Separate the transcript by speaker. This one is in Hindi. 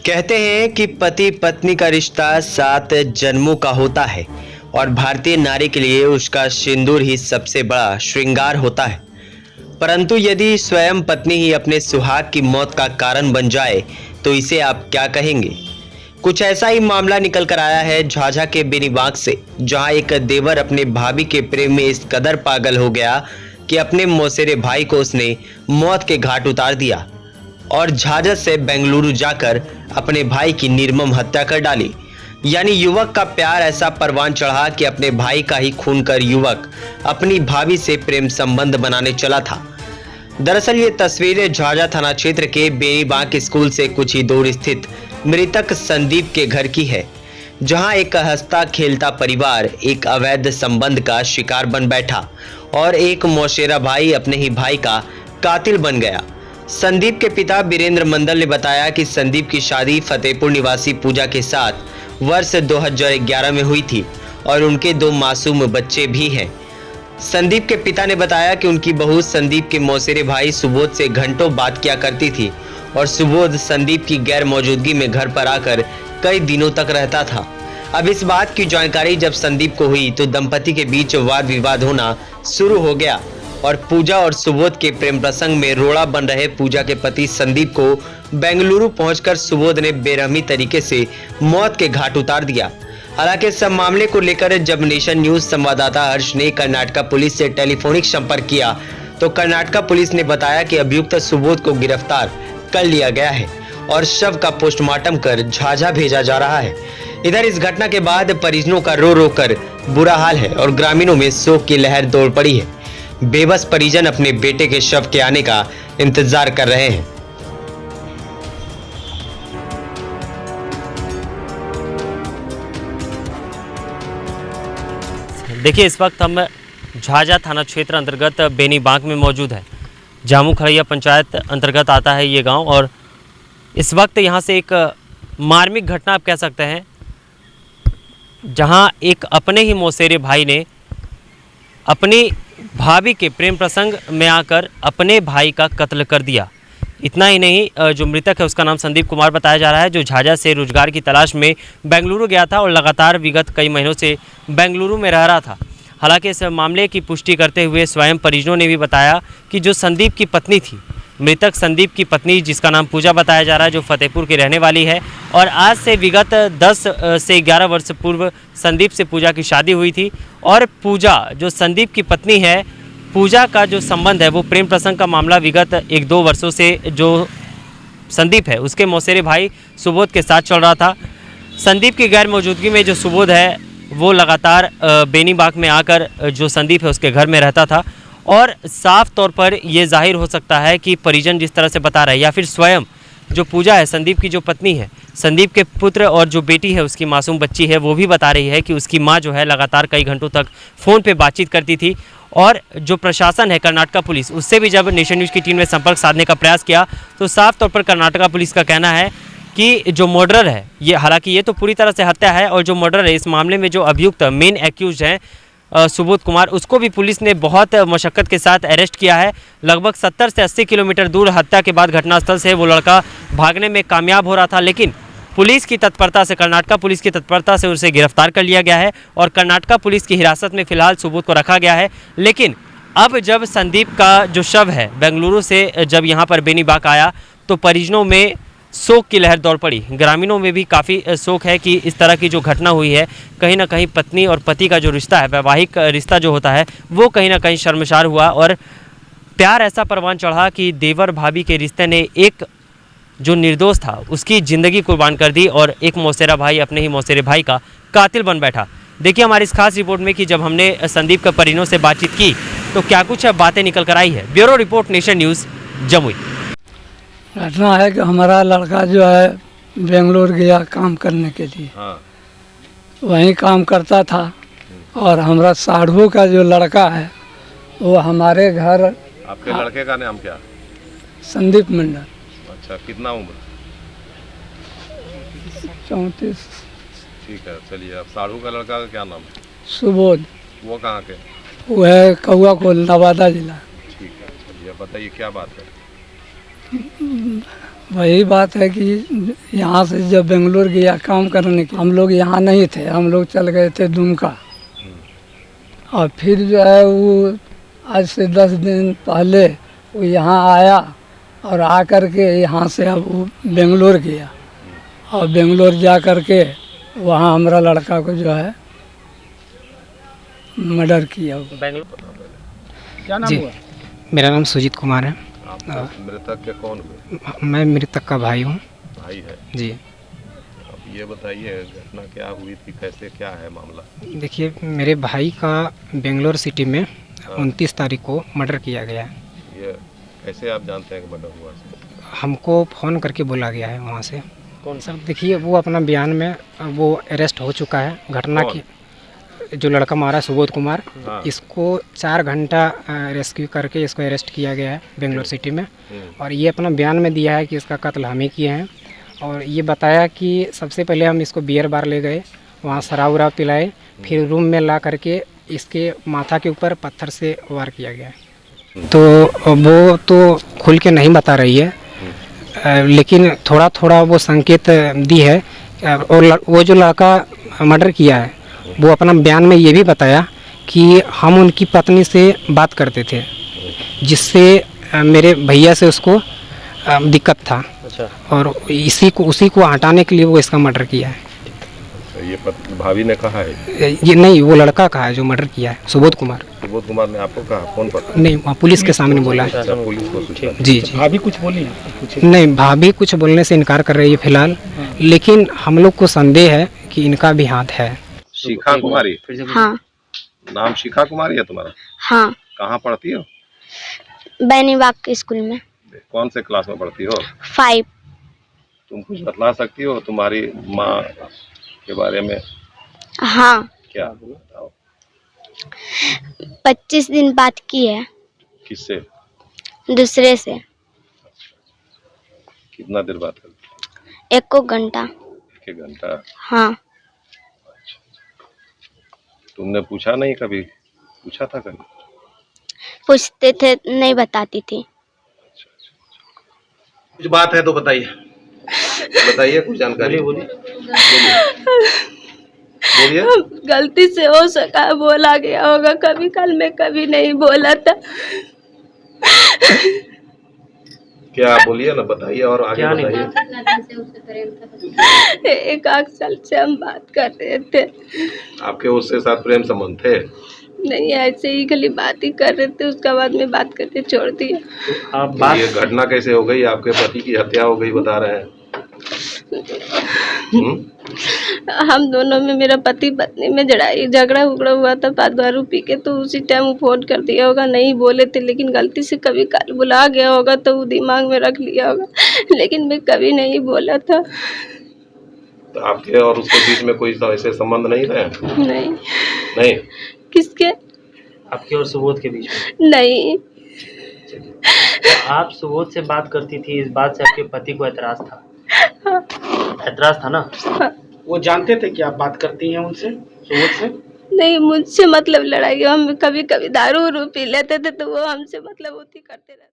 Speaker 1: कहते हैं कि पति पत्नी का रिश्ता 7 जन्मों का होता है और भारतीय नारी के लिए उसका सिंदूर ही सबसे बड़ा श्रृंगार होता है। परंतु यदि स्वयं पत्नी ही अपने सुहाग की मौत का कारण बन जाए तो इसे आप क्या कहेंगे। कुछ ऐसा ही मामला निकल कर आया है झाझा के बेनीबाग से, जहां एक देवर अपने भाभी के प्रेम में इस कदर पागल हो गया कि अपने मौसेरे भाई को उसने मौत के घाट उतार दिया और झाझा से बेंगलुरु जाकर अपने भाई की निर्मम हत्या कर डाली। यानी युवक का प्यार ऐसा परवान चढ़ा कि अपने भाई का ही खून कर युवक अपनी भाभी से प्रेम संबंध बनाने चला था। दरअसल ये तस्वीर झाझा थाना क्षेत्र के बेनीबाग स्कूल से कुछ ही दूर स्थित मृतक संदीप के घर की है, जहां एक हंसता खेलता परिवार एक अवैध संबंध का शिकार बन बैठा और एक मौसेरा भाई अपने ही भाई का कातिल बन गया। संदीप के पिता बीरेंद्र मंडल ने बताया कि संदीप की शादी फतेहपुर निवासी पूजा के साथ वर्ष 2011 में हुई थी और उनके 2 मासूम बच्चे भी हैं। संदीप के पिता ने बताया कि उनकी बहू संदीप के मौसेरे भाई सुबोध से घंटों बात किया करती थी और सुबोध संदीप की गैर मौजूदगी में घर पर आकर कई दिनों तक रहता था। अब इस बात की जानकारी जब संदीप को हुई तो दंपति के बीच वाद विवाद होना शुरू हो गया और पूजा और सुबोध के प्रेम प्रसंग में रोड़ा बन रहे पूजा के पति संदीप को बेंगलुरु पहुंचकर सुबोध ने बेरहमी तरीके से मौत के घाट उतार दिया। हालांकि इस मामले को लेकर जब नेशन न्यूज संवाददाता हर्ष ने कर्नाटका पुलिस से टेलीफोनिक संपर्क किया तो कर्नाटका पुलिस ने बताया कि अभियुक्त सुबोध को गिरफ्तार कर लिया गया है और शव का पोस्टमार्टम कर झाझा भेजा जा रहा है। इधर इस घटना के बाद परिजनों का रो रो कर बुरा हाल है और ग्रामीणों में शोक की लहर दौड़ पड़ी है। बेबस परिजन अपने बेटे के शव के आने का इंतजार कर रहे हैं।
Speaker 2: देखिए, इस वक्त हम झाझा थाना क्षेत्र अंतर्गत बेनीबाग में मौजूद है। जामू खड़ैया पंचायत अंतर्गत आता है ये गांव और इस वक्त यहां से एक मार्मिक घटना आप कह सकते हैं, जहां एक अपने ही मौसेरे भाई ने अपनी भाभी के प्रेम प्रसंग में आकर अपने भाई का कत्ल कर दिया। इतना ही नहीं, जो मृतक है उसका नाम संदीप कुमार बताया जा रहा है, जो झाझा से रोजगार की तलाश में बेंगलुरु गया था और लगातार विगत कई महीनों से बेंगलुरु में रह रहा था। हालांकि इस मामले की पुष्टि करते हुए स्वयं परिजनों ने भी बताया कि जो संदीप की पत्नी थी, मृतक संदीप की पत्नी जिसका नाम पूजा बताया जा रहा है, जो फतेहपुर की रहने वाली है और आज से विगत 10 से 11 वर्ष पूर्व संदीप से पूजा की शादी हुई थी और पूजा जो संदीप की पत्नी है, पूजा का जो संबंध है वो प्रेम प्रसंग का मामला विगत 1-2 वर्षों से जो संदीप है उसके मौसेरे भाई सुबोध के साथ चल रहा था। संदीप की गैर मौजूदगी में जो सुबोध है वो लगातार बेनीबाग में आकर जो संदीप है उसके घर में रहता था और साफ तौर पर ये जाहिर हो सकता है कि परिजन जिस तरह से बता रहे हैं या फिर स्वयं जो पूजा है संदीप की जो पत्नी है, संदीप के पुत्र और जो बेटी है उसकी मासूम बच्ची है, वो भी बता रही है कि उसकी मां जो है लगातार कई घंटों तक फ़ोन पे बातचीत करती थी और जो प्रशासन है कर्नाटका पुलिस, उससे भी जब नेशन न्यूज़ की टीम ने संपर्क साधने का प्रयास किया तो साफ तौर पर कर्नाटका पुलिस का कहना है कि जो मर्डर है ये, हालांकि ये तो पूरी तरह से हत्या है और जो मर्डर है इस मामले में जो अभियुक्त मेन एक्यूज हैं सुबोध कुमार, उसको भी पुलिस ने बहुत मशक्क़त के साथ अरेस्ट किया है। लगभग 70 से 80 किलोमीटर दूर हत्या के बाद घटनास्थल से वो लड़का भागने में कामयाब हो रहा था, लेकिन पुलिस की तत्परता से, कर्नाटका पुलिस की तत्परता से उसे गिरफ्तार कर लिया गया है और कर्नाटका पुलिस की हिरासत में फिलहाल सुबोध को रखा गया है। लेकिन अब जब संदीप का जो शव है बेंगलुरु से जब यहाँ पर बेनीबाग आया तो परिजनों में शोक की लहर दौड़ पड़ी। ग्रामीणों में भी काफ़ी शोक है कि इस तरह की जो घटना हुई है, कहीं ना कहीं पत्नी और पति का जो रिश्ता है, वैवाहिक रिश्ता जो होता है, वो कहीं ना कहीं शर्मसार हुआ और प्यार ऐसा परवान चढ़ा कि देवर भाभी के रिश्ते ने एक जो निर्दोष था उसकी ज़िंदगी कुर्बान कर दी और एक मौसेरा भाई अपने ही मौसेरे भाई का कातिल बन बैठा। देखिए हमारी इस खास रिपोर्ट में कि जब हमने संदीप के परिजनों से बातचीत की तो क्या कुछ बातें निकल कर आई है। Bureau report, nation news, Jamui.
Speaker 3: घटना है कि हमारा लड़का जो है बेंगलोर गया काम करने के लिए। हाँ। वहीं काम करता था और हमारा साढ़ू का जो लड़का है वो हमारे घर।
Speaker 4: आपके लड़के का नाम क्या?
Speaker 3: संदीप मंडल।
Speaker 4: अच्छा, कितना उम्र?
Speaker 3: 34।
Speaker 4: ठीक है, चलिए। अब साढ़ू का लड़का का क्या नाम है?
Speaker 3: सुबोध।
Speaker 4: वो कहाँ के?
Speaker 3: वो है कौआ को, नवादा जिला।
Speaker 4: ठीक है, चलिए बताइए क्या बात है।
Speaker 3: वही बात है कि यहाँ से जब बेंगलोर गया काम करने के, हम लोग यहाँ नहीं थे, हम लोग चल गए थे दुमका। और फिर जो है वो आज से 10 दिन पहले वो यहाँ आया और आकर के यहाँ से अब वो बेंगलोर गया और बेंगलोर जा कर के वहाँ हमारा लड़का को जो है मर्डर किया।
Speaker 5: क्या नाम हुआ? मेरा नाम सुजीत कुमार है।
Speaker 4: आप मृतक के कौन हुए?
Speaker 5: मैं मृतक का भाई हूँ।
Speaker 4: भाई है।
Speaker 5: जी
Speaker 4: अब ये बताइए घटना क्या हुई थी, कैसे क्या है मामला?
Speaker 5: देखिए, मेरे भाई का बेंगलोर सिटी में 29 तारीख को मर्डर किया गया है।
Speaker 4: ये कैसे आप जानते हैं कि मर्डर हुआ?
Speaker 5: हमको फ़ोन करके बोला गया है वहाँ से। कौन सा? देखिए, वो अपना बयान में वो अरेस्ट हो चुका है। घटना की जो लड़का मारा सुबोध कुमार,
Speaker 4: हाँ।
Speaker 5: इसको 4 घंटा रेस्क्यू करके इसको अरेस्ट किया गया है बेंगलोर सिटी में। और ये अपना बयान में दिया है कि इसका कत्ल हम ही किए हैं। और ये बताया कि सबसे पहले हम इसको बियर बार ले गए, वहाँ शराब वराब पिलाए, फिर रूम में ला करके इसके माथा के ऊपर पत्थर से वार किया गया है। तो वो तो खुल के नहीं बता रही है, लेकिन थोड़ा थोड़ा वो संकेत दी है। और वो जो लड़का मर्डर किया है वो अपना बयान में ये भी बताया कि हम उनकी पत्नी से बात करते थे, जिससे मेरे भैया से उसको दिक्कत था।
Speaker 2: अच्छा।
Speaker 5: और उसी को हटाने के लिए वो इसका मर्डर किया है।
Speaker 4: ये भाभी ने कहा है?
Speaker 5: ये नहीं, वो लड़का कहा है जो मर्डर किया है, सुबोध कुमार।
Speaker 4: सुबोध कुमार ने आपको कहा फोन पर?
Speaker 5: नहीं, वहाँ पुलिस के सामने बोला है।
Speaker 4: अच्छा, पुलिस को सूचना?
Speaker 5: जी जी।
Speaker 6: भाभी कुछ बोली?
Speaker 5: नहीं, भाभी कुछ बोलने से इनकार कर रही है फिलहाल, लेकिन हम लोग को संदेह है कि इनका भी हाथ है।
Speaker 4: शिखा कुमारी?
Speaker 7: हाँ।
Speaker 4: नाम शिखा कुमारी है तुम्हारा?
Speaker 7: हाँ।
Speaker 4: कहाँ पढ़ती हो?
Speaker 7: बैनीबाग के स्कूल में।
Speaker 4: कौन से क्लास में पढ़ती हो?
Speaker 7: 5।
Speaker 4: तुम कुछ बतला सकती हो तुम्हारी माँ के बारे में?
Speaker 7: हाँ।
Speaker 4: क्या बताओ?
Speaker 7: 25 दिन बात की है
Speaker 4: किससे?
Speaker 7: दूसरे से।
Speaker 4: कितना देर बात करती?
Speaker 7: 1 घंटा।
Speaker 4: 1 घंटा?
Speaker 7: हाँ।
Speaker 4: तुमने पूछा नहीं कभी? पूछा था कभी?
Speaker 7: पूछते थे, नहीं बताती थी।
Speaker 4: कुछ बात है तो बताइए, बताइए कुछ जानकारी। बोलिए।
Speaker 8: गलती से हो सका, बोला गया होगा कभी कल में, कभी नहीं बोला था।
Speaker 4: क्या बोलिए ना, बताइए और आगे बताइए।
Speaker 8: 1 साल से हम बात कर रहे थे।
Speaker 4: आपके उससे साथ प्रेम संबंध थे?
Speaker 8: नहीं, ऐसे ही खाली बात ही कर रहे थे, उसके बाद में बात करके छोड़ दिया।
Speaker 4: तो ये घटना कैसे हो गई? आपके पति की हत्या हो गई बता रहे हैं।
Speaker 8: हम दोनों में, मेरा पति पत्नी में झगड़ा हुआ था, दारू पी के, तो उसी टाइम फोन कर दिया होगा। नहीं बोले थे, लेकिन गलती से कभी कल बुला गया होगा तो वो दिमाग में रख लिया होगा, लेकिन मैं कभी नहीं बोला था।
Speaker 4: तो आपके और उसके बीच में कोई ऐसे संबंध नहीं रहे?
Speaker 8: नहीं।
Speaker 4: नहीं?
Speaker 8: किसके?
Speaker 2: आपके और सुबोध के बीच में?
Speaker 8: नहीं।
Speaker 2: आप सुबोध से बात करती थी, इस बात से आपके पति को एतराज था? एतराज था ना?
Speaker 6: वो जानते थे कि आप बात करती हैं उनसे, सुबोध से?
Speaker 8: नहीं, मुझसे मतलब लड़ाई, हम कभी कभी दारू पी लेते थे तो वो हमसे मतलब होती करते रहते।